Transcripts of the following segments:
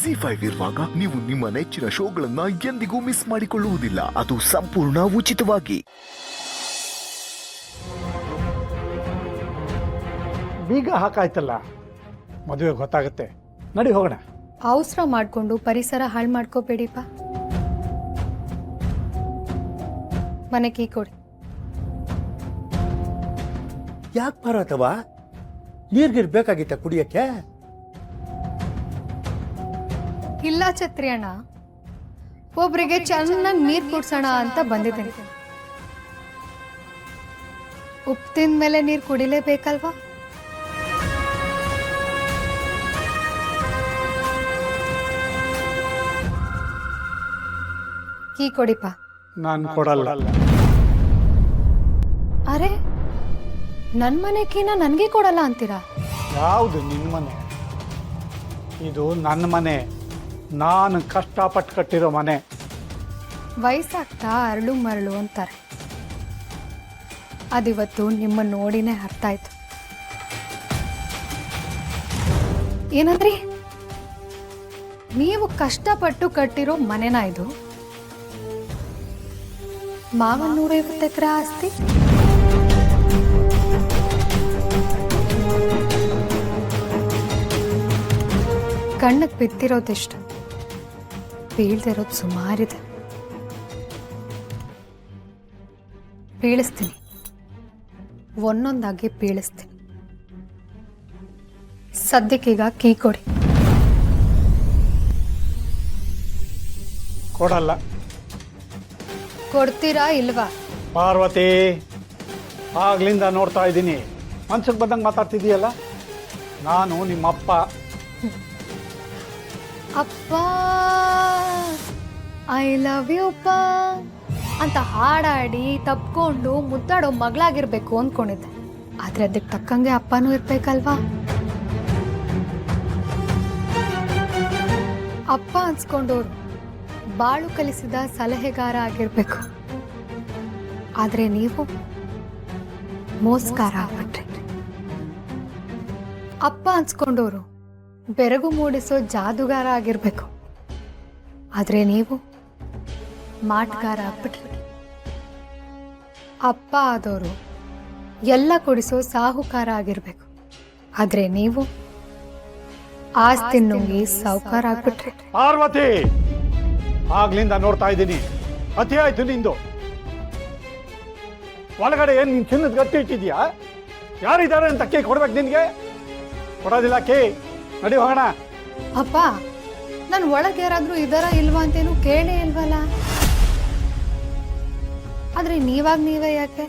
ಜಿ5 ಇರುವಾಗ ನೀವು ನಿಮ್ಮ ನೆಚ್ಚಿನ ಶೋಗಳನ್ನ ಎಂದಿಗೂ ಮಿಸ್ ಮಾಡಿಕೊಳ್ಳುವುದಿಲ್ಲ. ಅದು ಸಂಪೂರ್ಣ ಉಚಿತವಾಗಿ. ಬೀಗ ಹಾಕಾಯ್ತಲ್ಲ, ಮದುವೆ ಗೊತ್ತಾಗುತ್ತೆ. ನಡಿ ಹೋಗೋಣ. ಅವಸರ ಮಾಡಿಕೊಂಡು ಪರಿಸರ ಹಾಳು ಮಾಡ್ಕೋಬೇಡಿಪ್ಪ. ಮನೆ ಕೀ ಕೊಡಿ. ಯಾಕೆ ಪಾರ್ವತವ, ನೀರ್ಗಿರ್ಬೇಕಾಗಿತ್ತ ಕುಡಿಯಕ್ಕೆ? ಇಲ್ಲ ಛತ್ರಿ ಅಣ್ಣ, ಒಬ್ರಿಗೆ ಚೆನ್ನಾಗಿ ನೀರು ಕುಡ್ಸೋಣ ಅಂತ ಬಂದಿದ್ದೀನಿ. ಉಪ್ಪು ತಿಂದ ಮೇಲೆ ನೀರು ಕುಡಿಲೇಬೇಕಲ್ವಾ? ಕೀ ಕೊಡಿಪ್ಪ. ನಾನು ಕೊಡಲ್ಲ. ಅರೆ, ನನ್ನ ಮನೆ ಕೀನ ನನಗೆ ಕೊಡಲ್ಲ ಅಂತೀರಾ? ಯಾವುದು ನಿನ್ನ ಮನೆ? ಇದು ನನ್ನ ಮನೆ. ನಾನು ಕಷ್ಟಪಟ್ಟು ಕಟ್ಟಿರೋ ಮನೆ. ವಯಸ್ಸಾಗ್ತಾ ಅರಳು ಮರಳು ಅಂತಾರೆ. ಅದಿವತ್ತು ನಿಮ್ಮನ್ನು ನೋಡಿನೇ ಅರ್ಥ ಆಯ್ತು. ಏನಂದ್ರಿ? ನೀವು ಕಷ್ಟಪಟ್ಟು ಕಟ್ಟಿರೋ ಮನೆನಾ ಇದು? ಮಾವ 150 ಎಕರೆ ಆಸ್ತಿ. ಕಣ್ಣಕ್ಕೆ ಬಿತ್ತಿರೋದಿಷ್ಟು, ಬೀಳ್ದಿರೋದು ಸುಮಾರಿದೆ. ಬೀಳಿಸ್ತೀನಿ, ಒಂದೊಂದಾಗಿ ಬೀಳಿಸ್ತೀನಿ. ಸದ್ಯಕ್ಕೀಗ ಕೀ ಕೊಡಿ. ಕೊಡಲ್ಲ. ಕೊಡ್ತೀರಾ ಇಲ್ವಾ? ಪಾರ್ವತಿ, ಆಗ್ಲಿಂದ ನೋಡ್ತಾ ಇದ್ದೀನಿ, ಮನ್ಸಿಗೆ ಬಂದಂಗೆ ಮಾತಾಡ್ತಿದೀಯಲ್ಲ. ನಾನು ನಿಮ್ಮಪ್ಪ. ಅಪ್ಪ ಐ ಲವ್ ಯು ಅಪ್ಪ ಅಂತ ಹಾಡಾಡಿ ತಪ್ಕೊಂಡು ಮುದ್ದಾಡೋ ಮಗಳಾಗಿರ್ಬೇಕು ಅಂದ್ಕೊಂಡಿದ್ದೆ. ಆದ್ರೆ ಅದಕ್ಕೆ ತಕ್ಕಂಗೆ ಅಪ್ಪನೂ ಇರ್ಬೇಕಲ್ವಾ? ಅಪ್ಪ ಅನ್ಸ್ಕೊಂಡವ್ರು ಬಾಳು ಕಲಿಸಿದ ಸಲಹೆಗಾರ ಆಗಿರ್ಬೇಕು. ಆದ್ರೆ ನೀವು ಮೋಸ್ಕಾರ ಆಗ್ಬಿಟ್ರಿ. ಅಪ್ಪ ಅನ್ಸ್ಕೊಂಡವ್ರು ಬೆರಗು ಮೂಡಿಸೋ ಜಾದುಗಾರ ಆಗಿರ್ಬೇಕು. ಆದ್ರೆ ನೀವು ಮಾಟಗಾರ ಆಗ್ಬಿಟ್ರಿ. ಅಪ್ಪ ಆದವರು ಎಲ್ಲ ಕೊಡಿಸೋ ಸಾಹುಕಾರ ಆಗಿರ್ಬೇಕು. ಆದ್ರೆ ನೀವು ಆಸ್ತಿ ನುಂಗಿ ಸಾಹುಕಾರ ಆಗ್ಬಿಟ್ರಿ. ಪಾರ್ವತಿ, ಆಗ್ಲಿಂದ ನೋಡ್ತಾ ಇದ್ದೀನಿ, ಅತಿ ಆಯ್ತು ನಿಂದು. ಒಳಗಡೆ ಏನ್ ನೀನ್ ಚಿನ್ನದ ಗಟ್ಟಿ ಇಟ್ಟಿದ್ಯಾ? ಯಾರಿದ್ದಾರೆ ಅಂತ ಕೇ ಕೊಡ್ಬೇಕು ನಿನ್ಗೆ? ಕೊಡೋದಿಲ್ಲ ಕೇ. ನಡಿ ಹೋಗೋಣ. ಅಪ್ಪ, ನಾನು ಒಳಗೆ ಯಾರಾದ್ರೂ ಇದಾರ ಇಲ್ವಾ ಅಂತೇನು ಕೇಳೇ ಇಲ್ವಲ್ಲ. ಆದ್ರೆ ನೀವಾಗ ನೀವೇ ಯಾಕೆ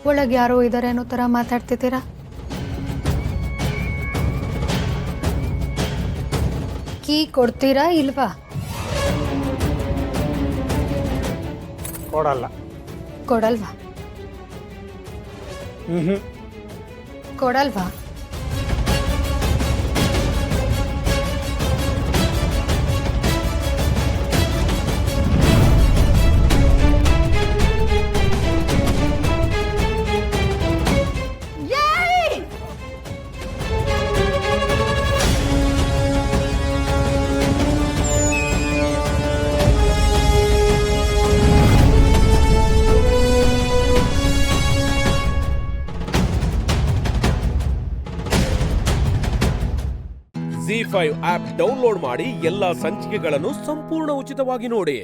ಒಳಗೆ ಯಾರೋ ಇದಾರೆ ಅನ್ನೋ ತರ ಮಾತಾಡ್ತಿದ್ದೀರಾ? ಕೀ ಕೊಡ್ತೀರಾ ಇಲ್ವಾ? ಕೊಡಲ್ಲ. ಕೊಡಲ್ವಾ? ಕೊಡಲ್ವಾ? ಜಿ5 ಆಪ್ ಡೌನ್ಲೋಡ್ ಮಾಡಿ ಎಲ್ಲಾ ಸಂಚಿಕೆಗಳನ್ನು ಸಂಪೂರ್ಣ ಉಚಿತವಾಗಿ ನೋಡಿ.